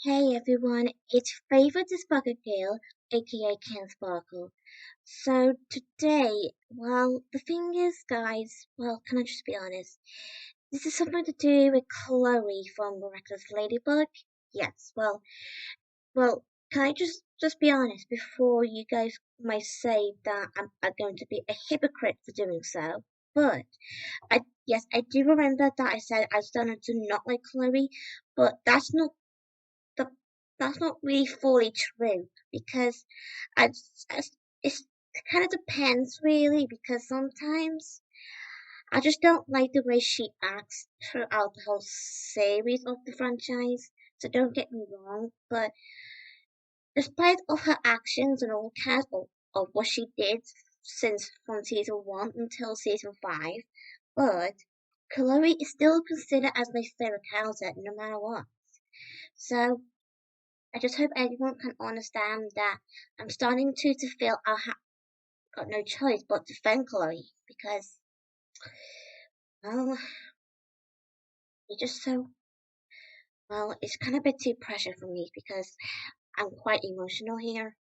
Hey everyone, it's Favorite Sparkle Girl, aka Ken Sparkle. So today, well, the thing is, guys, well, can I just be honest? This is something to do with Chloe from Miraculous Ladybug. Yes, well, can I just be honest before you guys might say that I'm going to be a hypocrite for doing so? But I do remember that I said I started to not like Chloe, but the, that's not really fully true because I it kind of depends really because sometimes I just don't like the way she acts throughout the whole series of the franchise. So don't get me wrong, but despite of her actions and all kinds of what she did since from season one until season five, but Chloe is still considered as my favorite character no matter what. So I just hope everyone can understand that I'm starting to feel got no choice but to thank Chloe because, well, it's just so, well, it's kind of a bit too pressure for me because I'm quite emotional here.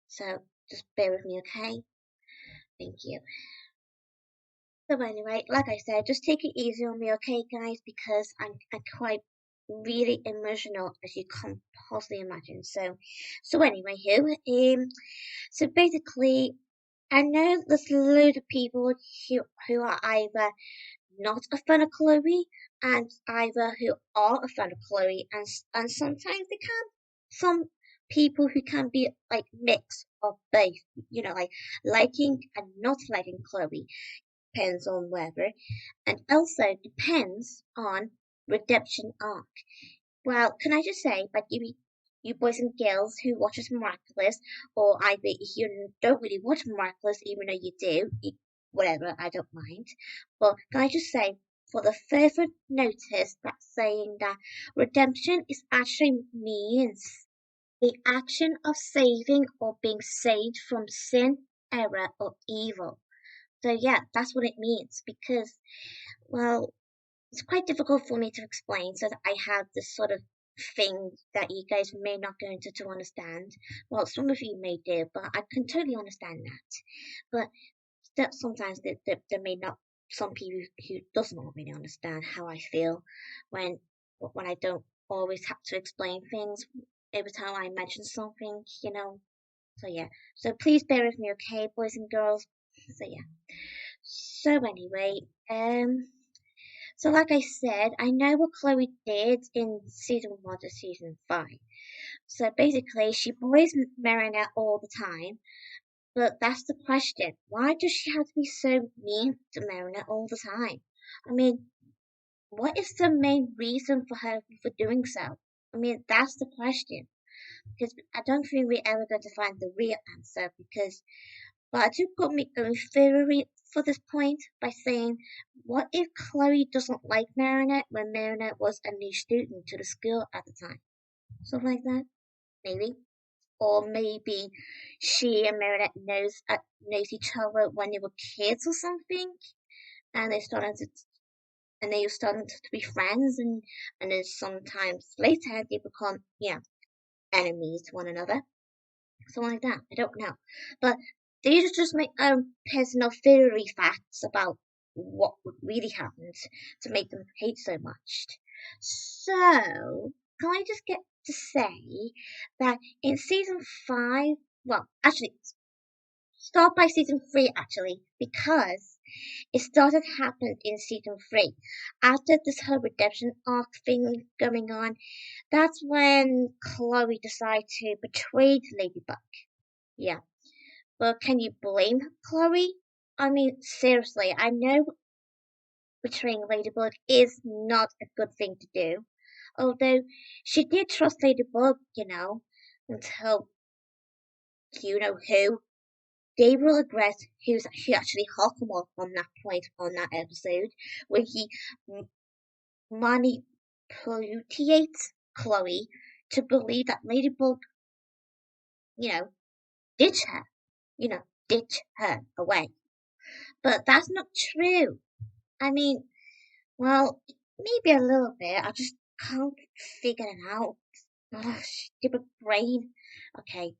So just bear with me, okay? Thank you. So anyway, like I said, just take it easy on me, okay, guys? Because I'm quite really emotional as you can possibly imagine. So anyway, so basically, I know there's a load of people who are either not a fan of Chloe and either who are a fan of Chloe, and sometimes they can. Some people who can be like mix of both, like liking and not liking Chloe depends on whether, and also depends on redemption arc. Well, can I just say, like, you boys and girls who watches Miraculous, or either if you don't really watch Miraculous, even though you do, whatever, I don't mind. But can I just say, for the further notice that saying that redemption is actually means the action of saving or being saved from sin, error, or evil. So yeah, that's what it means because, well, it's quite difficult for me to explain so that I have this sort of thing that you guys may not go into to understand. Well, some of you may do, but I can totally understand that. But still, sometimes there may not some people who does not really understand how I feel when when I don't always have to explain things every time I mention something. So yeah. So please bear with me, okay, boys and girls. So yeah. So anyway, so like I said, I know what Chloe did in season one to season five. So basically, she bullies Marinette all the time. But that's the question. Why does she have to be so mean to Marinette all the time? I mean, what is the main reason for her for doing so? I mean, that's the question. Because I don't think we're ever going to find the real answer because but I do put my own theory for this point by saying, what if Chloe doesn't like Marinette when Marinette was a new student to the school at the time? Something like that, maybe. Or maybe she and Marinette knows each other when they were kids or something, and they started to be friends, and then sometimes later they become enemies to one another. Something like that. I don't know. But these are just my own personal theory facts about what really happened to make them hate so much. So, can I just get to say that in season five, well, actually, start by season three, actually, because it started happening in season three. After this whole redemption arc thing going on, that's when Chloe decided to betray Ladybug. Yeah. But can you blame Chloe? I mean, seriously, I know betraying Ladybug is not a good thing to do. Although she did trust Ladybug, until you know who. Gabriel regret who actually helped him up on that point on that episode when he manipulates Chloe to believe that Ladybug, you know, ditch her, ditch her away. But that's not true. I mean, well, maybe a little bit. I just can't figure it out. Oh, stupid brain. Okay,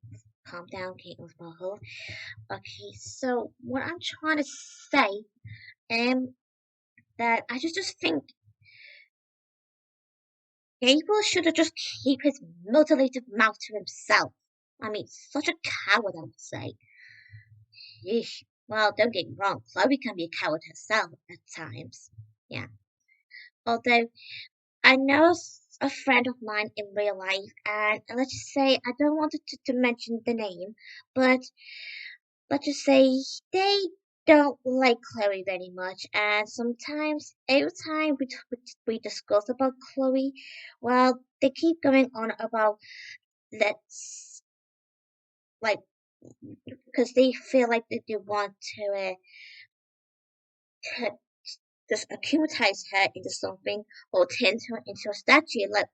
calm down, Kate and Sparkle. Okay, so what I'm trying to say, that I just think Gabriel should have just keep his mutilated mouth to himself. I mean, such a coward, I would say. Yeesh. Well, don't get me wrong, Chloe can be a coward herself at times. Yeah. Although I know a friend of mine in real life, and let's just say I don't want to mention the name, but let's just say they don't like Chloe very much, and sometimes every time we discuss about Chloe, well, they keep going on about let's like because they feel like they want to just accumulate her into something or turn her into a statue, like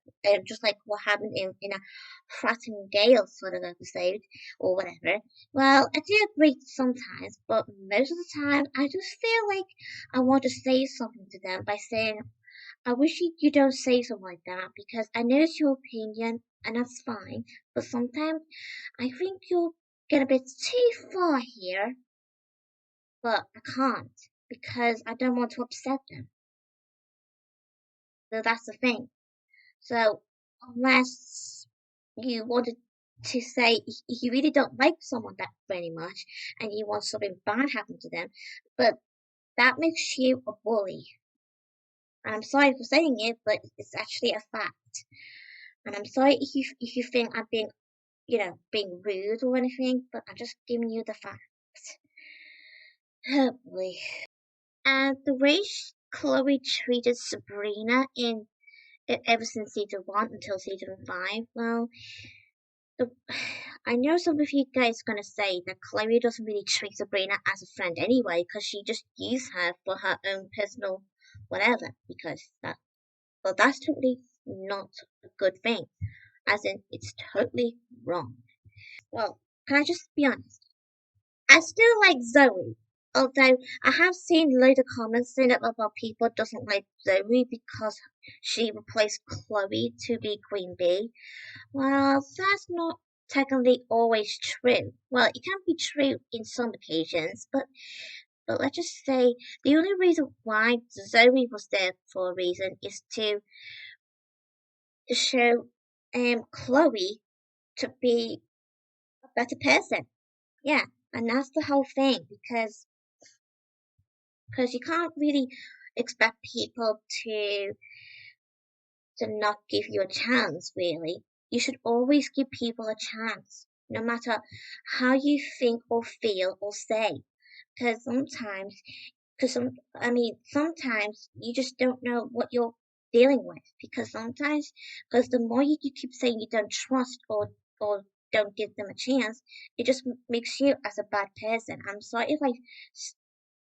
just like what happened in a Fratting Gale sort of episode or whatever. Well, I do agree sometimes, but most of the time I just feel like I want to say something to them by saying, I wish you don't say something like that because I know it's your opinion and that's fine, but sometimes I think you'll get a bit too far here, but I can't because I don't want to upset them. So that's the thing. So unless you wanted to say you really don't like someone that very much and you want something bad happen to them, but that makes you a bully. And I'm sorry for saying it, but it's actually a fact. And I'm sorry if you think I'm being being rude or anything, but I'm just giving you the facts. Oh boy. And the way Chloe treated Sabrina in ever since season one until season five, well, the, I know some of you guys gonna say that Chloe doesn't really treat Sabrina as a friend anyway, because she just used her for her own personal whatever. Because well, that's totally not a good thing. As in, it's totally wrong. Well, can I just be honest? I still like Zoe. Although I have seen loads of comments saying about people doesn't like Zoe because she replaced Chloe to be Queen Bee. Well, that's not technically always true. Well, it can be true in some occasions, but let's just say the only reason why Zoe was there for a reason is to show Chloe to be a better person. Yeah, and that's the whole thing because you can't really expect people to not give you a chance, really. You should always give people a chance, no matter how you think or feel or say. Because sometimes you just don't know what you're dealing with. Because the more you keep saying you don't trust or don't give them a chance, it just makes you as a bad person. I'm sorry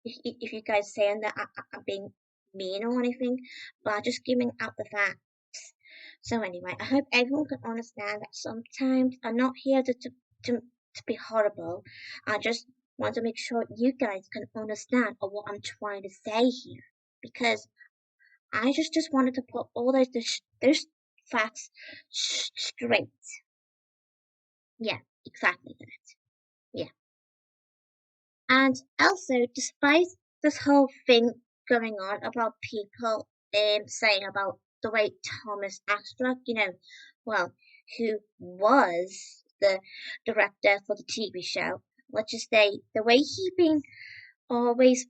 if you guys saying that I'm being mean or anything, but I'm just giving out the facts. So anyway, I hope everyone can understand that sometimes I'm not here to be horrible. I just want to make sure you guys can understand what I'm trying to say here. Because I just wanted to put all those facts straight. Yeah, exactly that. Yeah. And also, despite this whole thing going on about people saying about the way Thomas Astruck, well, who was the director for the TV show, let's just say the way he been always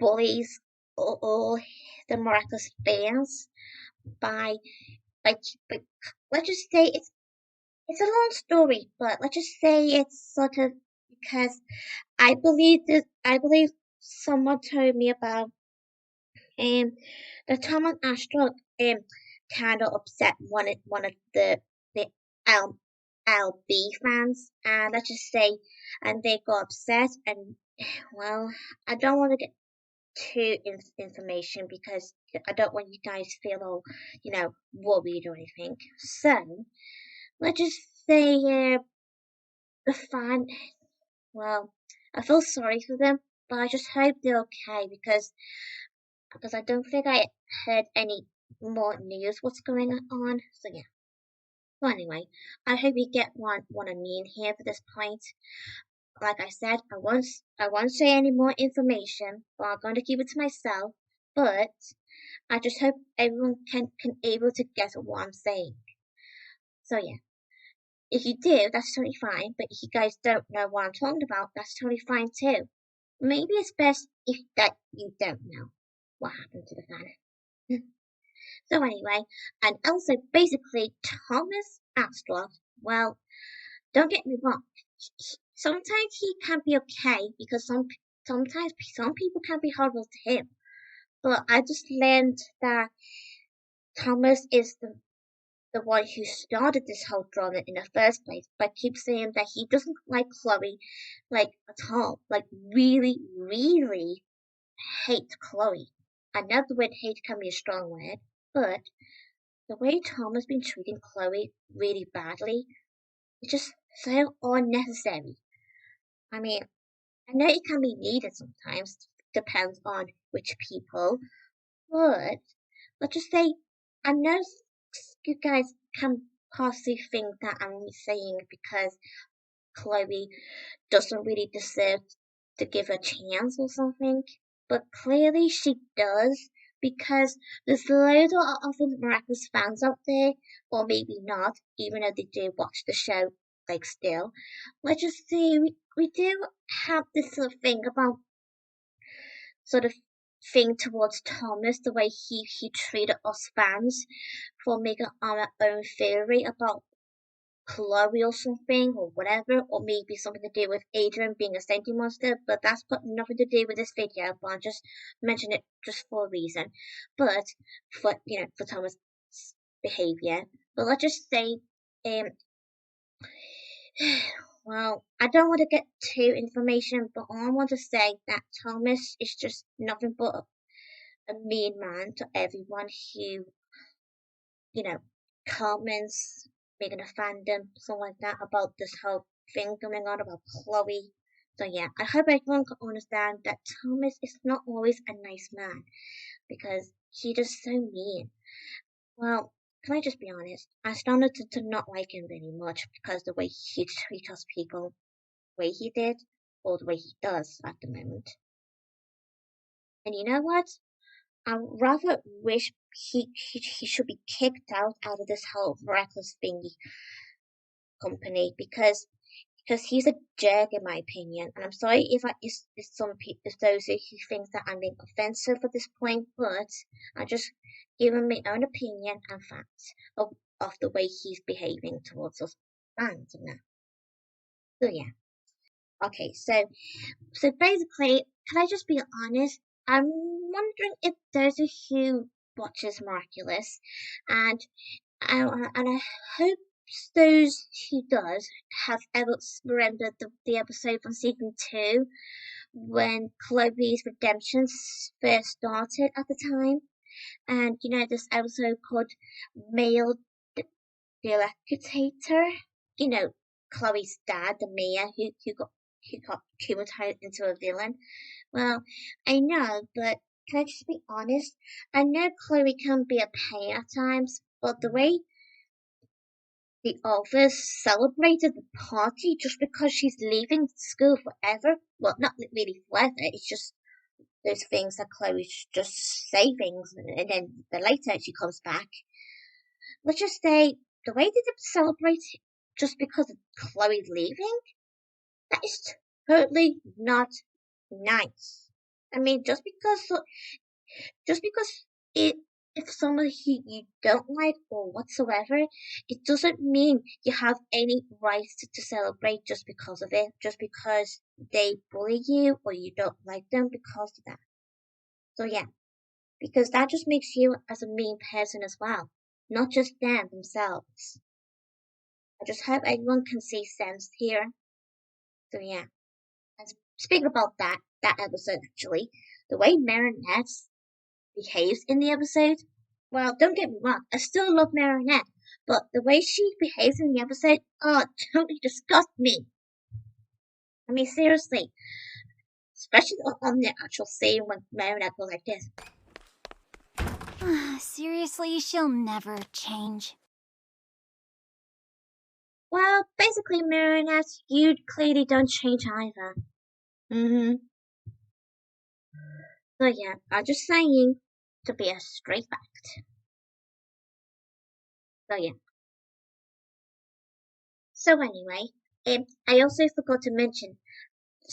bullies all the Miraculous fans by like, like let's just say it's a long story, but let's just say it's sort of because I believe someone told me about um the Thomas Ashbrook kind of upset one of the L LB fans, and let's just say, and they got upset, and well, I don't want to get too information because I don't want you guys to feel all worried or anything. So let's just say the fan. Well, I feel sorry for them, but I just hope they're okay because I don't think I heard any more news what's going on. So yeah. So anyway, I hope you get what I mean here for this point. Like I said, I won't say any more information, but I'm going to keep it to myself. But I just hope everyone can able to get what I'm saying. So yeah, if you do, that's totally fine. But if you guys don't know what I'm talking about, that's totally fine too. Maybe it's best if that you don't know what happened to the fan. So anyway, and also basically Thomas Astroff, well, don't get me wrong. Sometimes he can be okay because sometimes some people can be horrible to him. But I just learned that Thomas is the one who started this whole drama in the first place by keep saying that he doesn't like Chloe like at all. Like really, really hate Chloe. I know the word hate can be a strong word, but the way Tom has been treating Chloe really badly is just so unnecessary. I mean, I know it can be needed sometimes, depends on which people, but let's just say, I know you guys can possibly think that I'm saying because Chloe doesn't really deserve to give a chance or something, but clearly she does because there's loads of Miraculous fans out there, or maybe not, even though they do watch the show, like still. Let's just say we do have this sort of thing about sort of thing towards Thomas, the way he treated us fans for making our own theory about Chloe or something or whatever, or maybe something to do with Adrian being a sentient monster, but that's got nothing to do with this video, but I'll just mention it just for a reason. But for Thomas' behaviour. But let's just say um well, I don't want to get too information, but all I want to say that Thomas is just nothing but a mean man to everyone who comments, making a fandom, something like that, about this whole thing going on about Chloe. So yeah, I hope everyone can understand that Thomas is not always a nice man because he just so mean. Well, can I just be honest? I started to not like him very much because the way he treats people, the way he did, or the way he does at the moment. And you know what? I rather wish he should be kicked out of this whole reckless thingy company because he's a jerk in my opinion. And I'm sorry if some people if those who think that I'm being offensive at this point, but I'm just giving my own opinion and facts of the way he's behaving towards us fans and that. So yeah. Okay, so basically, can I just be honest? I'm wondering if those who watches Miraculous and and I hope those who does have ever remembered the episode from season 2 when Chloe's redemption first started at the time. And this episode called Male Delectator. You know, Chloe's dad, the mayor who got traumatized into a villain. Well, I know, but can I just be honest? I know Chloe can be a pain at times, but the way the authors celebrated the party just because she's leaving school forever. Well, not really forever. It's just those things that Chloe just say things, and then later she comes back. Let's just say the way they celebrate just because of Chloe's leaving, that is totally not nice. I mean, just because it if somebody you don't like or whatsoever, it doesn't mean you have any right to celebrate just because of it, just because they bully you or you don't like them because of that. So yeah, because that just makes you as a mean person as well, not just them themselves. I just hope everyone can see sense here. So yeah, and speaking about that episode actually, the way Marinette behaves in the episode. Well, don't get me wrong, I still love Marinette, but the way she behaves in the episode, oh, totally disgusts me. I mean, seriously, especially on the actual scene when Marinette goes like this. Seriously, she'll never change. Well, basically, Marinette, you clearly don't change either. So yeah, I'm just saying to be a straight fact. So yeah. So anyway, I also forgot to mention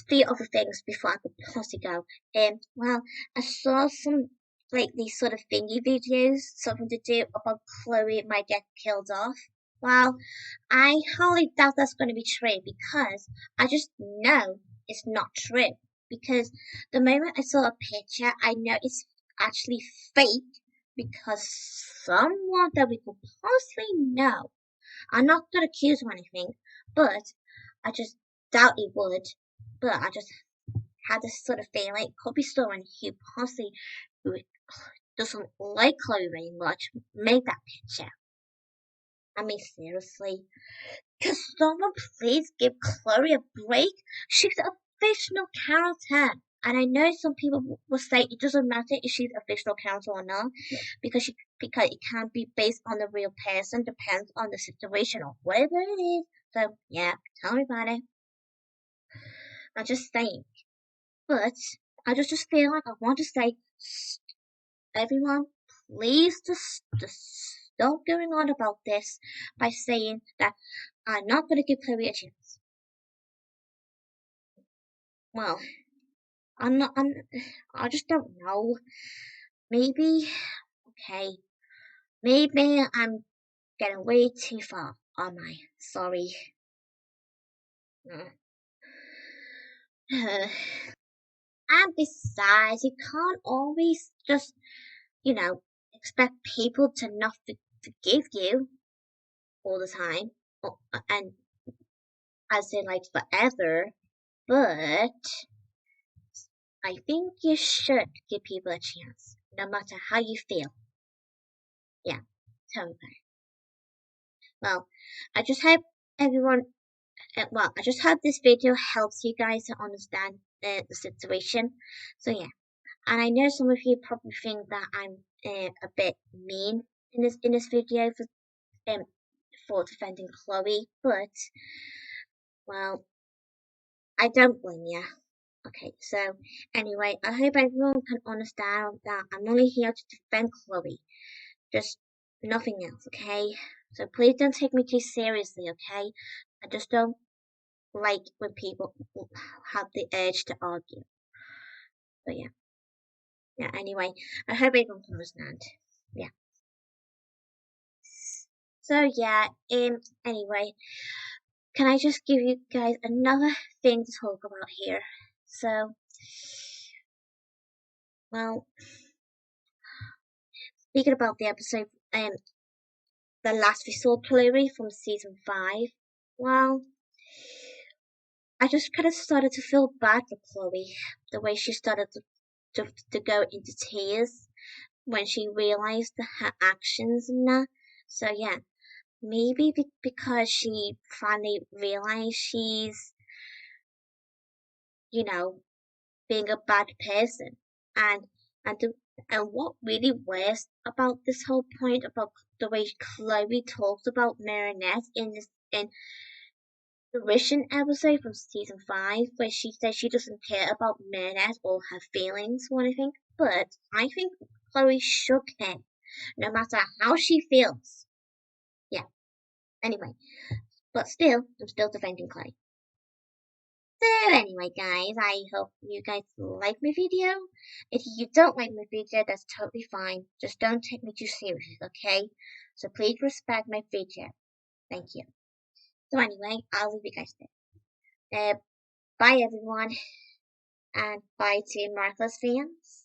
three other things before I could possibly go. Well, I saw some like these sort of thingy videos, something to do about Chloe might get killed off. Well, I highly doubt that's going to be true because I just know it's not true. Because the moment I saw a picture, I know it's actually fake because someone that we could possibly know. I'm not going to accuse or anything, but I just doubt it would. But I just had this sort of feeling it could be someone who possibly who doesn't like Chloe very much made that picture. I mean, seriously. Can someone please give Chloe a break? She's a fictional character. And I know some people will say it doesn't matter if she's a fictional character or not, because it can't be based on the real person, depends on the situation or whatever it is. So yeah, tell me about it. I'm just saying. But I just feel like I want to say, everyone, please just stop going on about this by saying that I'm not going to give Chloe a chance. Well, I'm not. I just don't know. Maybe. Okay. Maybe I'm getting way too far. Am I? Sorry. And besides, you can't always just, you know, expect people to not forgive you all the time. And I say like forever. But I think you should give people a chance, no matter how you feel. Yeah, tell me about it. Well, I just hope everyone, I just hope this video helps you guys to understand the situation. So yeah, and I know some of you probably think that I'm a bit mean in this video for defending Chloe, but well, I don't blame you. Okay, so anyway, I hope everyone can understand that I'm only here to defend Chloe, just nothing else, okay? So please don't take me too seriously, okay? I just don't like when people have the urge to argue. But yeah, anyway, I hope everyone can understand. Yeah. So yeah, anyway, can I just give you guys another thing to talk about here? So, well, speaking about the episode, the last we saw Chloe from season 5, well, I just kind of started to feel bad for Chloe, the way she started to go into tears when she realized her actions and that. So yeah, maybe because she finally realized she's, you know, being a bad person. And and the, and what really worse about this whole point about the way Chloe talks about Marinette in the recent episode from season 5, where she says she doesn't care about Marinette or her feelings or anything, but I think Chloe should care, no matter how she feels. Yeah. Anyway, but still, I'm still defending Chloe. So anyway guys, I hope you guys like my video. If you don't like my video, that's totally fine. Just don't take me too seriously, okay? So please respect my video. Thank you. So anyway, I'll leave you guys there. Bye everyone, and bye to Miraculous fans.